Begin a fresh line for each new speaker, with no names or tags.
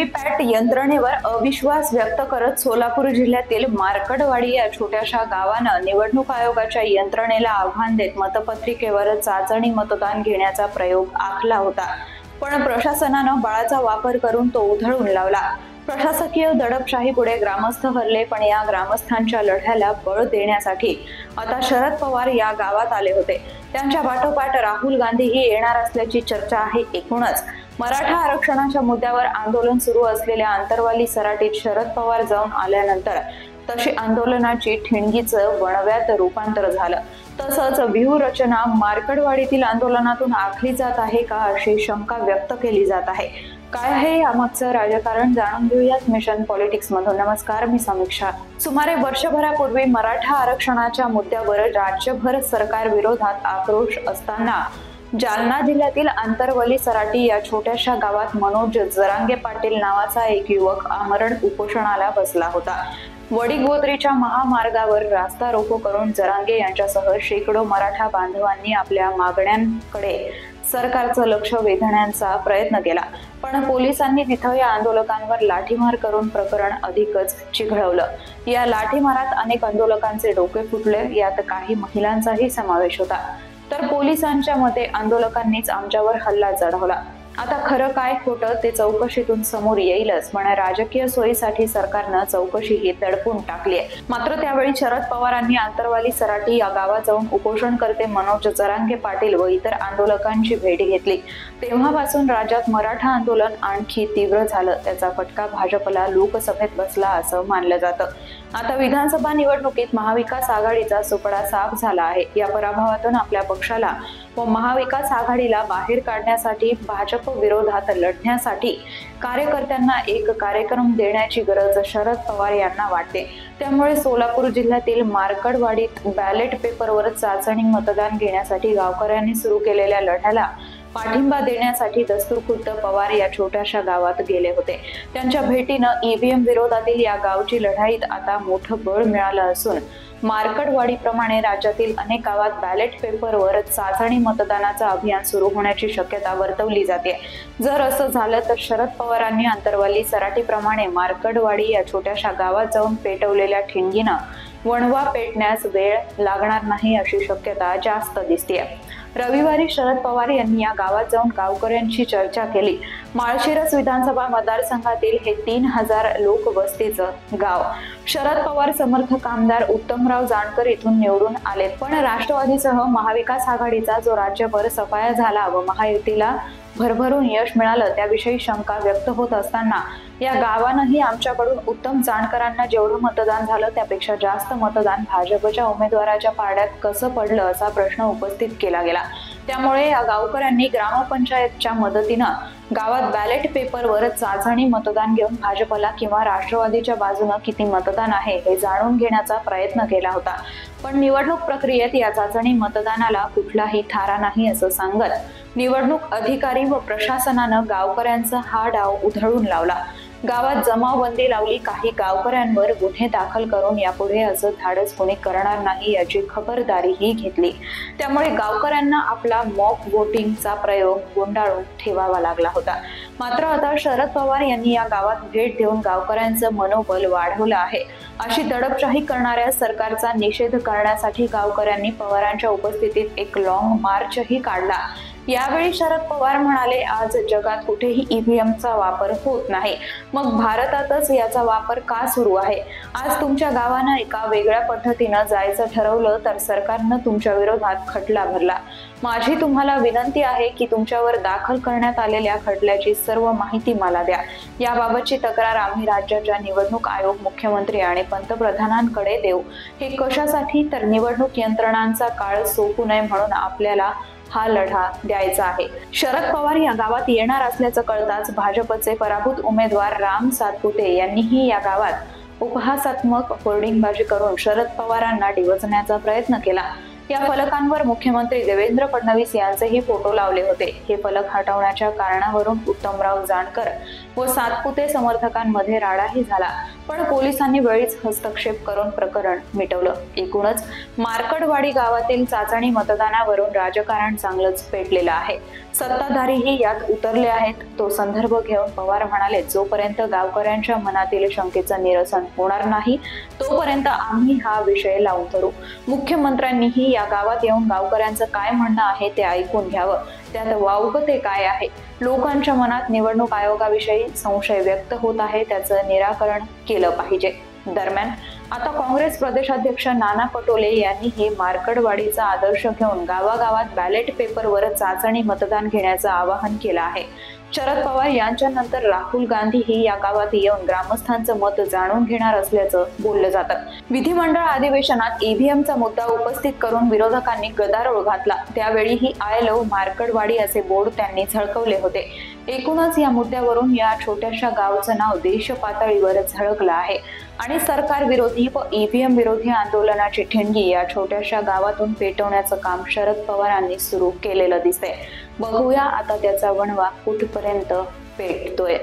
VVPAT यंत्रणेवर अविश्वास व्यक्त करत सोलापूर जिल्ह्यातील मार्कडवाडी या छोट्याशा गावानं निवडणूक आयोगाच्या यंत्रणेला आव्हान देत मतपत्रिकेवर चाचणी मतदान घेण्याचा प्रयोग आखला होता, पण प्रशासनानं बळाचा वापर करून तो उधळून लावला। प्रशासकीय दडपशाहीपुढे ग्रामस्थ हरले, पण या ग्रामस्थांच्या लढ्याला बळ देण्यासाठी आता शरद पवार या गावात आले होते। त्यांच्या पाठोपाठ राहुल गांधीही येणार असल्याची चर्चा आहे। एकूणच मराठा आरक्षणाच्या मुद्द्यावर आंदोलन सुरू असलेल्या आंतरवाली सराटीत शरद पवार जाऊन आल्यानंतर तशी आंदोलनाची ठिणगीचं वणव्यात रूपांतर झालं। तसंच व्यूहरचना मार्कडवाडीतील आंदोलनातून आखली जात आहे का, अशी शंका व्यक्त केली जात आहे। काय आहे यामागचं राजकारण, जाणून घेऊयात मिशन पॉलिटिक्स मधून। नमस्कार, मी समीक्षा। सुमारे वर्षभरापूर्वी मराठा आरक्षणाच्या मुद्द्यावर राज्यभर सरकार विरोधात आक्रोश असताना जालना जिल्ह्यातील आंतरवली सराटी या छोट्याशा गावात मनोज जरांगे पाटील नावाचा एक युवक आमरण उपोषणाला बसला होता। वडीगोद्रीच्या महामार्गावर रास्ता रोको करून जरांगे यांच्यासह शेकडो मराठा बांधवांनी आपल्या मागण्यांकडे सरकारचं लक्ष वेधण्याचा प्रयत्न केला, पण पोलिसांनी तिथं या आंदोलकांवर लाठीमार करून प्रकरण अधिकच चिघळवलं। या लाठीमारात अनेक आंदोलकांचे डोके फुटले, यात काही महिलांचाही समावेश होता। तर पोलिसांच्या मते आंदोलकांनीच आमच्यावर हल्ला चढवला। आता खरं काय खोटं ते चौकशीतून समोर येईलच, पण राजकीय सोयीसाठी सरकारनं चौकशी ही दडपून टाकली आहे। मात्र त्यावेळी शरद पवारांनी आंतरवाली सराटी या गावात जाऊन उपोषणकर्ते मनोज जरांगे पाटील व इतर आंदोलकांची भेट घेतली। तेव्हापासून राज्यात मराठा आंदोलन आणखी तीव्र झालं। त्याचा फटका भाजपला लोकसभेत बसला असं मानलं जातं। आता विधानसभा निवडणुकीत महाविकास आघाडीचा सुपडा साफ झाला आहे। या पराभवातून आपल्या पक्षाला व महाविकास आघाडीला बाहेर काढण्यासाठी, भाजप विरोधात लढण्यासाठी कार्यकर्त्यांना एक कार्यक्रम देण्याची गरज शरद पवार यांना वाटते। त्यामुळे सोलापूर जिल्ह्यातील मार्कडवाडीत बॅलेट पेपरवर चाचणी मतदान घेण्यासाठी गावकऱ्यांनी सुरू केलेल्या लढ्याला पाठिंबा देण्यासाठी दस्तूरखुद्द पवार या छोट्याशा गावात गेले होते। त्यांच्या भेटीनं ईव्हीएम विरोधातील या गावची लढाईत आता मोठं बळ मिळालं असून मार्कडवाडीप्रमाणे राज्यातील अनेक गावात बॅलेट पेपरवर चाचणी मतदानाचं अभियान सुरू होण्याची शक्यता वर्तवली जाते। जर असं झालं तर शरद पवारांनी आंतरवाली सराटीप्रमाणे मार्कडवाडी या छोट्याशा गावात जाऊन पेटवलेल्या ठिणगीनं वणवा पेटण्यास वेळ लागणार नाही, अशी शक्यता जास्त दिसते। रविवारी शरद पवार यांनी या गावात जाऊन गावकऱ्यांची चर्चा केली। माळशिरस विधानसभा मतदारसंघातील हे 3000 लोकवस्तीचं गाव शरद पवार समर्थक आमदार उत्तमराव जानकर इथून निवडून आले, पण राष्ट्रवादीसह महाविकास आघाडीचा जो राज्यभर सफाया झाला व महायुतीला भरभरून यश मिळालं, त्याविषयी शंका व्यक्त होत असताना या गावानंही आमच्याकडून उत्तम जानकरांना जेवढं मतदान झालं त्यापेक्षा जास्त मतदान भाजपच्या उमेदवाराच्या पारड्यात कसं पडलं, असा प्रश्न उपस्थित केला गेला। त्यामुळे या गावकऱ्यांनी ग्रामपंचायतच्या मदतीनं गावात बॅलेट पेपरवर चाचणी मतदान घेऊन भाजपला किंवा राष्ट्रवादीच्या बाजूनं किती मतदान आहे हे जाणून घेण्याचा प्रयत्न केला होता, पण निवडणूक प्रक्रियेत या चाचणी मतदानाला कुठलाही थारा नाही असं सांगत निवडणूक अधिकारी व प्रशासनानं गावकऱ्यांचा हा डाव उधळून लावला। गावात जमावबंदी लावली, काही गावकऱ्यांवर गुन्हे दाखल करून यापुढे असं धाडस कोणी करणार नाही याची खबरदारीही घेतली। त्यामुळे गावकऱ्यांना आपला मॉक वोटिंगचा प्रयोग गुंडाळून ठेवावा लागला होता। मात्र आता शरद पवार यांनी या गावात भेट देऊन गावकऱ्यांचं मनोबल वाढवलं आहे। अशी दडपशाही करणाऱ्या सरकारचा निषेध करण्यासाठी गावकऱ्यांनी पवारांच्या उपस्थितीत एक लॉंग मार्चही काढला। यावेळी शरद पवार म्हणाले, आज जगात कुठेही ईव्हीएमचा वापर होत नाही, मग भारतातच याचा वापर का सुरू आहे? आज तुमच्या गावानं एका वेगळ्या पद्धतीनं जायचं ठरवलं तर सरकारनं तुमच्या विरोधात खटला भरला। माझी तुम्हाला विनंती आहे की तुमच्यावर दाखल करण्यात आलेल्या खटल्याची सर्व माहिती मला द्या। याबाबतची तक्रार आम्ही राज्याच्या निवडणूक आयोग, मुख्यमंत्री आणि पंतप्रधानांकडे देऊ। हे कशासाठी तर निवडणूक यंत्रणांचा काळ सोपू नये म्हणून आपल्याला हा लढा द्यायचा आहे। शरद पवार या गावात येणार असल्याचं कळताच भाजपचे पराभूत उमेदवार राम सातपुते यांनीही या गावात उपहासात्मक होर्डिंगबाजी करून शरद पवारांना डिवचण्याचा प्रयत्न केला। या फलकांवर मुख्यमंत्री देवेंद्र फडणवीस यांचेही फोटो लावले होते। हे फलक हटवण्याच्या कारणावरून उत्तमराव जानकर व सातपुते समर्थकांमध्ये राडाही झाला। पण पोलिसांनी वेळीच हस्तक्षेप करून प्रकरण मिटवलं. एकूणच मार्कडवाडी गावातील चाचणी मतदानावरून राजकारण चांगलंच पेटलेलं आहे. सत्ताधारीही यात उतरले आहेत. तो संदर्भ घेऊन पवार म्हणाले, जोपर्यंत गावकऱ्यांच्या मनातील शंकेचं निरसन होणार नाही तोपर्यंत आम्ही हा विषय लावून धरू. मुख्यमंत्र्यांनीही या गावात येऊन गावकऱ्यांचं काय म्हणणं आहे ते ऐकून घ्यावं. त्यात वावगं ते काय आहे. लोकांच्या मनात निवडणूक आयोगाविषयी संशय व्यक्त होत आहे, त्याचं निराकरण केलं पाहिजे. दरम्यान आता काँग्रेस प्रदेशाध्यक्ष नाना पटोले यांनी हे मार्कडवाडीचा आदर्श घेऊन गावागावात बॅलेट पेपरवर चाचणी मतदान घेण्याचं आवाहन केलं आहे. शरद पवार यांच्यानंतर राहुल गांधीही या गावात येऊन ग्रामस्थांचं मत जाणून घेणार असल्याचं बोललं जातं. विधिमंडळ अधिवेशनात ईव्हीएमचा मुद्दा उपस्थित करून विरोधकांनी गदारोळ घातला. त्यावेळीही आय लव्ह मार्कडवाडी असे बोर्ड त्यांनी झळकवले होते. एकूणच या मुद्द्यावरून या छोट्याशा गावचं नाव देश पातळीवर झळकलं आहे आणि सरकार विरोधी व ईव्हीएम विरोधी आंदोलनाची ठिणगी या छोट्याशा गावातून पेटवण्याचं काम शरद पवारांनी सुरू केलेलं दिसतंय. बघूया आता त्याचा वणवा कुठपर्यंत पेटतोय.